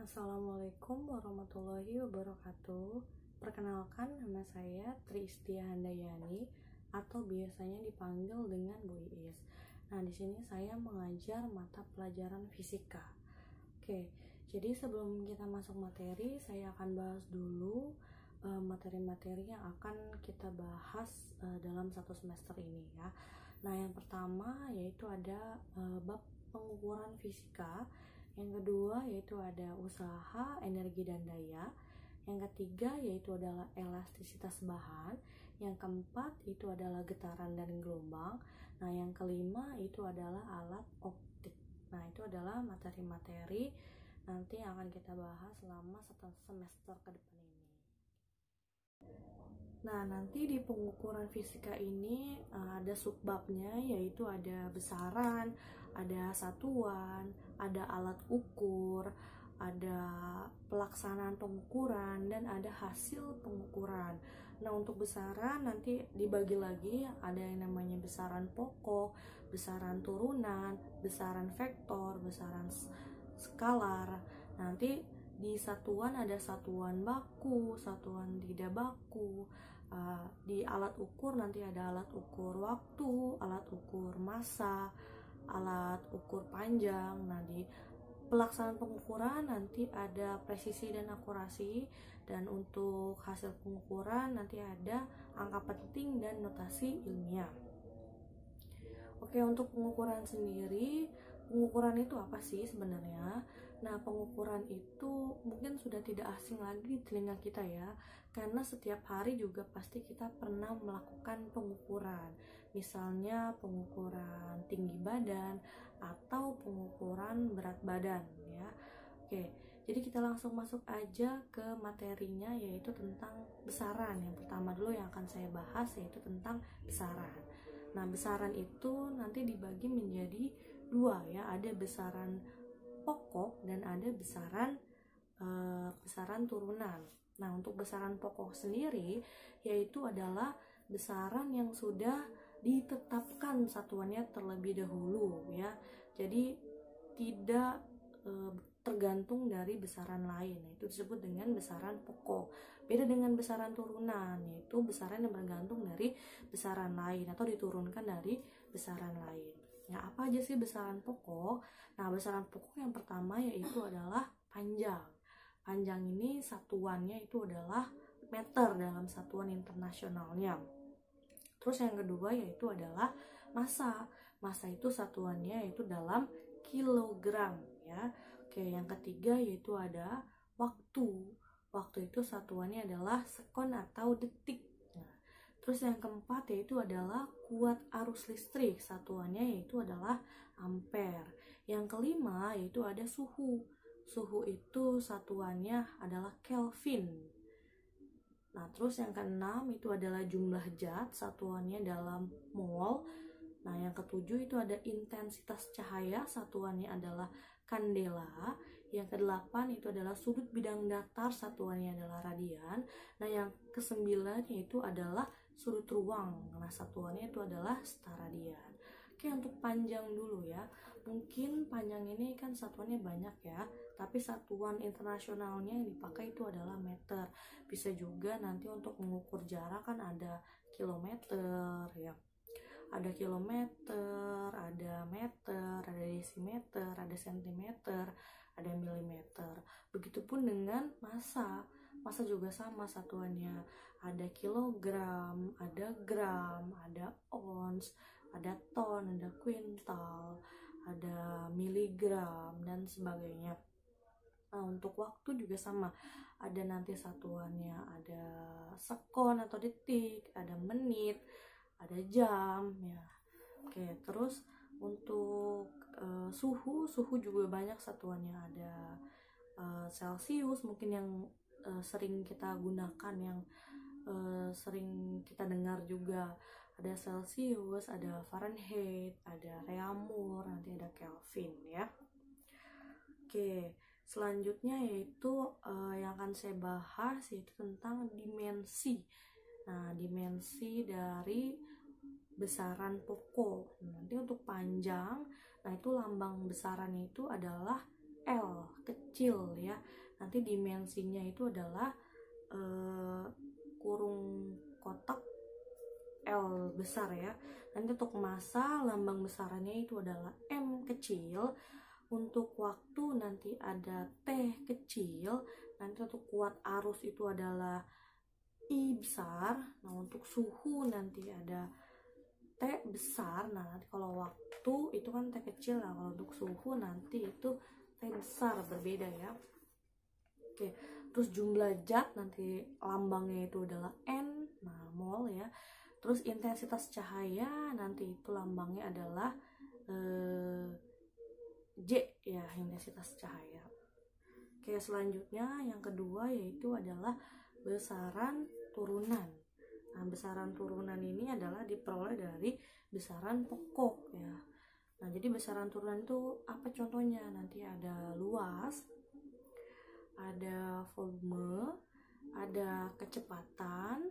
Assalamualaikum warahmatullahi wabarakatuh. Perkenalkan, nama saya Tristia Handayani atau biasanya dipanggil dengan Bu Iis. Nah, di sini saya mengajar mata pelajaran fisika. Oke, jadi sebelum kita masuk materi, saya akan bahas dulu materi-materi yang akan kita bahas dalam satu semester ini ya. Nah, yang pertama yaitu ada bab pengukuran fisika. Yang kedua yaitu ada usaha, energi, dan daya. Yang ketiga yaitu adalah elastisitas bahan. Yang keempat itu adalah getaran dan gelombang. Nah, yang kelima itu adalah alat optik. Nah, itu adalah materi-materi nanti yang akan kita bahas selama satu semester ke depan ini. Nah, nanti di pengukuran fisika ini ada subbabnya, yaitu ada besaran, ada satuan, ada alat ukur, ada pelaksanaan pengukuran, dan ada hasil pengukuran. Nah, untuk besaran nanti dibagi lagi, ada yang namanya besaran pokok, besaran turunan, besaran vektor, besaran skalar. Nanti di satuan ada satuan baku, satuan tidak baku. Di alat ukur nanti ada alat ukur waktu, alat ukur massa, alat ukur panjang. Nah, di pelaksanaan pengukuran nanti ada presisi dan akurasi, dan untuk hasil pengukuran nanti ada angka penting dan notasi ilmiah. Oke, untuk pengukuran sendiri, pengukuran itu apa sih sebenarnya? Nah, pengukuran itu mungkin sudah tidak asing lagi di telinga kita ya, karena setiap hari juga pasti kita pernah melakukan pengukuran. Misalnya pengukuran tinggi badan atau pengukuran berat badan ya. Oke, jadi kita langsung masuk aja ke materinya, yaitu tentang besaran. Yang pertama dulu yang akan saya bahas yaitu tentang besaran. Nah, besaran itu nanti dibagi menjadi dua ya, ada besaran pokok dan ada besaran turunan. Nah, untuk besaran pokok sendiri yaitu adalah besaran yang sudah ditetapkan satuannya terlebih dahulu ya. Jadi tidak tergantung dari besaran lain. Itu disebut dengan besaran pokok. Beda dengan besaran turunan, yaitu besaran yang bergantung dari besaran lain atau diturunkan dari besaran lain. Nah, apa aja sih besaran pokok? Nah, besaran pokok yang pertama yaitu adalah panjang. Panjang ini satuannya itu adalah meter dalam satuan internasionalnya. Terus yang kedua yaitu adalah massa. Massa itu satuannya yaitu dalam kilogram ya. Oke, yang ketiga yaitu ada waktu. Waktu itu satuannya adalah sekon atau detik. Terus yang keempat yaitu adalah kuat arus listrik, satuannya yaitu adalah ampere. Yang kelima yaitu ada suhu. Suhu itu satuannya adalah Kelvin. Nah, terus yang keenam itu adalah jumlah zat, satuannya dalam mol. Nah, yang ketujuh itu ada intensitas cahaya, satuannya adalah kandela. Yang kedelapan itu adalah sudut bidang datar, satuannya adalah radian. Nah, yang kesembilan yaitu adalah sudut ruang. Nah, satuannya itu adalah steradian. Oke, untuk panjang dulu ya. Mungkin panjang ini kan satuannya banyak ya, tapi satuan internasionalnya yang dipakai itu adalah meter. Bisa juga nanti untuk mengukur jarak kan ada kilometer ya. Ada kilometer, ada meter, ada desimeter, ada sentimeter, ada milimeter. Begitupun dengan massa. Massa juga sama satuannya. Ada kilogram, ada gram, ada ons, ada ton, ada kuintal, ada miligram, dan sebagainya. Nah, untuk waktu juga sama. Ada nanti satuannya, ada sekon atau detik, ada menit, ada jam ya. Oke, terus untuk suhu juga banyak satuannya. Ada Celsius mungkin yang sering kita gunakan, yang sering kita dengar juga. Ada Celsius, ada Fahrenheit, ada Reaumur, nanti ada Kelvin ya. Oke, selanjutnya yaitu yang akan saya bahas yaitu tentang dimensi. Nah, dimensi dari besaran pokok. Nanti untuk panjang, nah itu lambang besarannya itu adalah L kecil ya. Nanti dimensinya itu adalah kurung kotak L besar ya. Nanti untuk massa lambang besarannya itu adalah M kecil. Untuk waktu nanti ada T kecil. Nanti untuk kuat arus itu adalah I besar. Nah untuk suhu nanti ada T besar. Nah nanti kalau waktu itu kan T kecil. Nah kalau untuk suhu nanti itu T besar, berbeda ya. Oke, terus jumlah zat nanti lambangnya itu adalah N, nah mol ya. Terus intensitas cahaya nanti itu lambangnya adalah J ya, intensitas cahaya. Oke, selanjutnya yang kedua yaitu adalah besaran turunan. Nah, besaran turunan ini adalah diperoleh dari besaran pokok ya. Nah, jadi besaran turunan itu apa contohnya? Nanti ada luas, ada volume, ada kecepatan,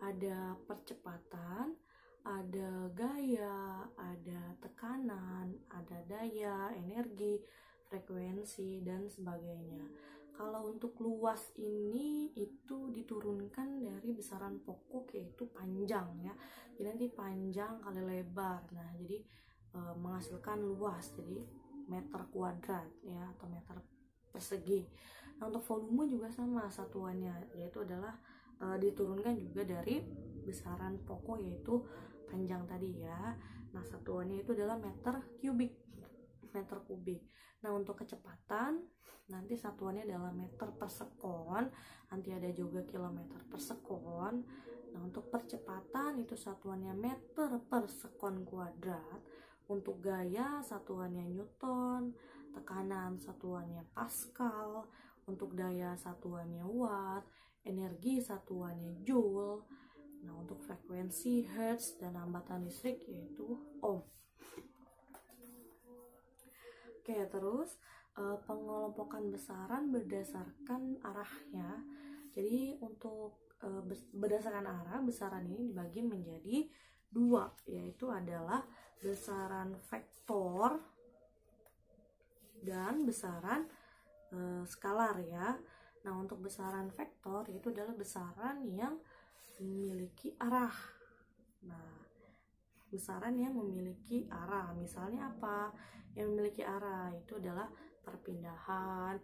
ada percepatan, ada gaya, ada tekanan, ada daya, energi, frekuensi, dan sebagainya. Kalau untuk luas ini itu diturunkan dari besaran pokok yaitu panjang ya. Jadi nanti panjang kali lebar. Nah, jadi menghasilkan luas, jadi meter kuadrat ya atau meter persegi. Nah, untuk volume juga sama satuannya, yaitu adalah diturunkan juga dari besaran pokok yaitu panjang tadi ya. Nah, satuannya itu adalah meter kubik. Nah, untuk kecepatan nanti satuannya adalah meter per sekon, nanti ada juga kilometer per sekon. Nah, untuk percepatan itu satuannya meter per sekon kuadrat. Untuk gaya satuannya newton, tekanan satuannya pascal, untuk daya satuannya watt, energi satuannya joule. Nah, untuk frekuensi hertz dan hambatan listrik yaitu ohm. Oke, terus pengelompokan besaran berdasarkan arahnya. Jadi untuk berdasarkan arah, besaran ini dibagi menjadi dua, yaitu adalah besaran vektor dan besaran skalar ya. Nah, untuk besaran vektor itu adalah besaran yang memiliki arah. Nah, besaran yang memiliki arah, misalnya apa yang memiliki arah? Itu adalah perpindahan,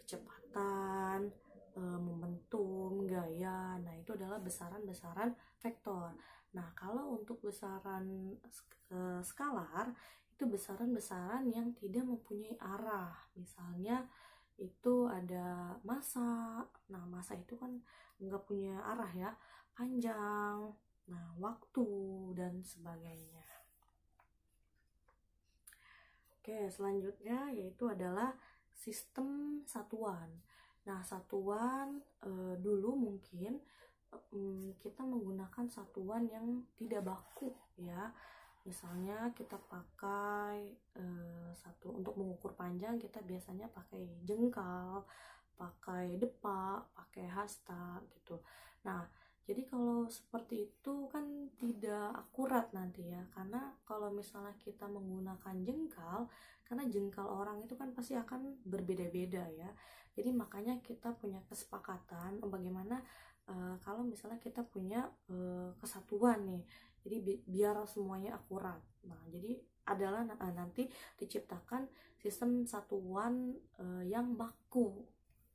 kecepatan, momentum, gaya. Nah, itu adalah besaran-besaran vektor. Nah, kalau untuk besaran skalar itu besaran-besaran yang tidak mempunyai arah. Misalnya itu ada massa. Nah, massa itu kan nggak punya arah ya, panjang, nah waktu dan sebagainya. Oke, selanjutnya yaitu adalah sistem satuan. Nah, satuan dulu mungkin kita menggunakan satuan yang tidak baku ya. Misalnya kita pakai satu untuk mengukur panjang, kita biasanya pakai jengkal, pakai depak, pakai hasta gitu. Nah, jadi kalau seperti itu kan tidak akurat nanti ya, karena kalau misalnya kita menggunakan jengkal, karena jengkal orang itu kan pasti akan berbeda-beda ya. Jadi makanya kita punya kesepakatan bagaimana kalau misalnya kita punya kesatuan nih, jadi biar semuanya akurat. Nah, jadi adalah nanti diciptakan sistem satuan yang baku.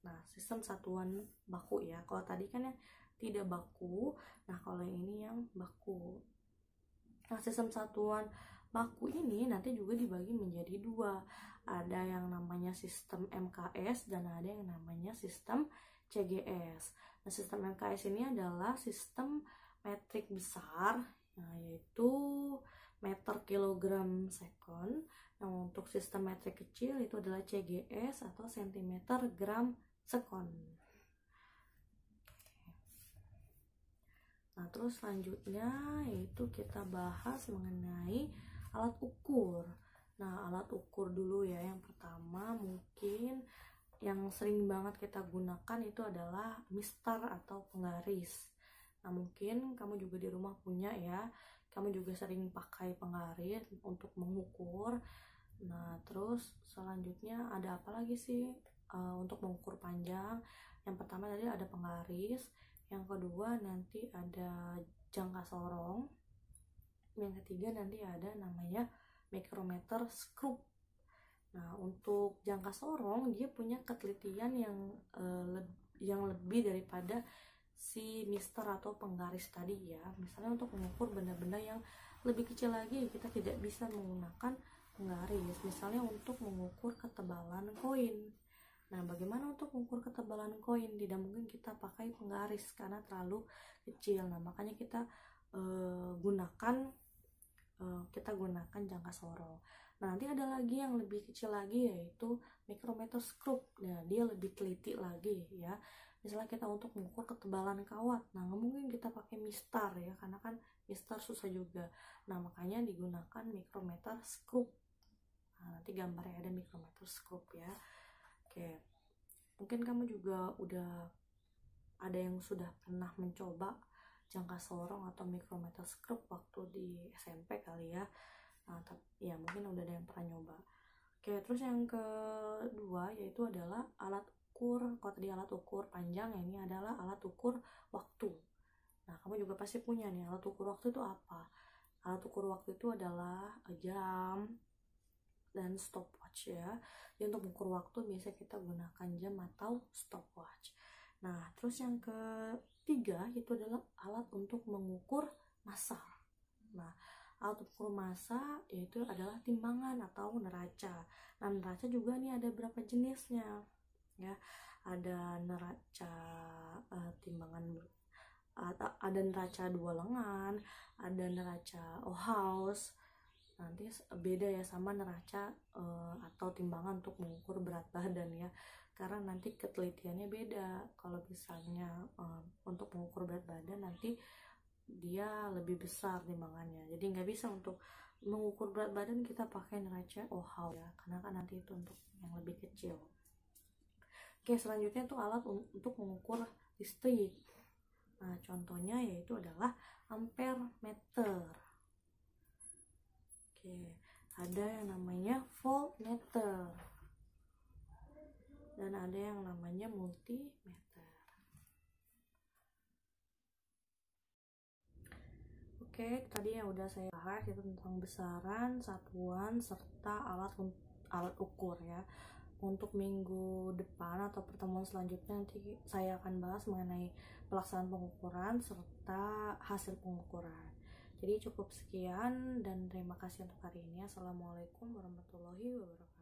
Nah, sistem satuan baku ya. Kalau tadi kan yang tidak baku, nah kalau yang ini yang baku. Nah, sistem satuan baku ini nanti juga dibagi menjadi dua. Ada yang namanya sistem MKS dan ada yang namanya sistem CGS. Nah, sistem MKS ini adalah sistem metrik besar, nah, yaitu meter kilogram sekon. Nah, untuk sistem metrik kecil itu adalah CGS atau sentimeter gram sekon. Nah, terus selanjutnya yaitu kita bahas mengenai alat ukur. Nah, alat ukur dulu ya. Yang pertama mungkin yang sering banget kita gunakan itu adalah mistar atau penggaris. Nah, mungkin kamu juga di rumah punya ya. Kamu juga sering pakai penggaris untuk mengukur. Nah, terus selanjutnya ada apa lagi sih untuk mengukur panjang? Yang pertama tadi ada penggaris, yang kedua nanti ada jangka sorong, yang ketiga nanti ada namanya micrometer screw. Nah, untuk jangka sorong dia punya ketelitian yang lebih daripada si mister atau penggaris tadi ya. Misalnya untuk mengukur benda-benda yang lebih kecil lagi, kita tidak bisa menggunakan penggaris. Misalnya untuk mengukur ketebalan koin. Nah, bagaimana untuk mengukur ketebalan koin? Tidak mungkin kita pakai penggaris karena terlalu kecil. Nah, makanya kita gunakan jangka sorong. Nah, nanti ada lagi yang lebih kecil lagi yaitu micrometer screw. Nah, dia lebih teliti lagi ya. Misalnya kita untuk mengukur ketebalan kawat, nah nggak mungkin kita pakai mistar ya, karena kan mistar susah juga. Nah, makanya digunakan micrometer screw. Nah, nanti gambarnya ada micrometer screw ya. Oke, mungkin kamu juga udah ada yang sudah pernah mencoba jangka sorong atau micrometer screw waktu di SMP kali ya. Nah, ya mungkin udah ada yang pernah nyoba. Oke, terus yang kedua yaitu adalah alat ukur. Kalau tadi alat ukur panjang, ini adalah alat ukur waktu. Nah, kamu juga pasti punya nih alat ukur waktu itu apa? Alat ukur waktu itu adalah jam dan stopwatch ya. Jadi untuk mengukur waktu biasanya kita gunakan jam atau stopwatch. Nah, terus yang ketiga itu adalah alat untuk mengukur massa. Nah, alat ukur massa yaitu adalah timbangan atau neraca. Nah, neraca juga nih ada berapa jenisnya ya. Ada neraca timbangan, ada neraca dua lengan, ada neraca Ohaus. Nanti beda ya sama neraca atau timbangan untuk mengukur berat badan ya, karena nanti ketelitiannya beda. Kalau misalnya untuk mengukur berat badan nanti dia lebih besar timbangannya, jadi nggak bisa untuk mengukur berat badan kita pakai neraca Ohaus ya, karena kan nanti itu untuk yang lebih kecil. Oke, selanjutnya itu alat untuk mengukur listrik. Nah, contohnya yaitu adalah ampere meter. Oke, ada yang namanya voltmeter dan ada yang namanya multimeter. Oke, tadi yang udah saya bahas itu tentang besaran, satuan, serta alat ukur ya. Untuk minggu depan atau pertemuan selanjutnya nanti saya akan bahas mengenai pelaksanaan pengukuran serta hasil pengukuran. Jadi cukup sekian dan terima kasih untuk hari ini. Assalamualaikum warahmatullahi wabarakatuh.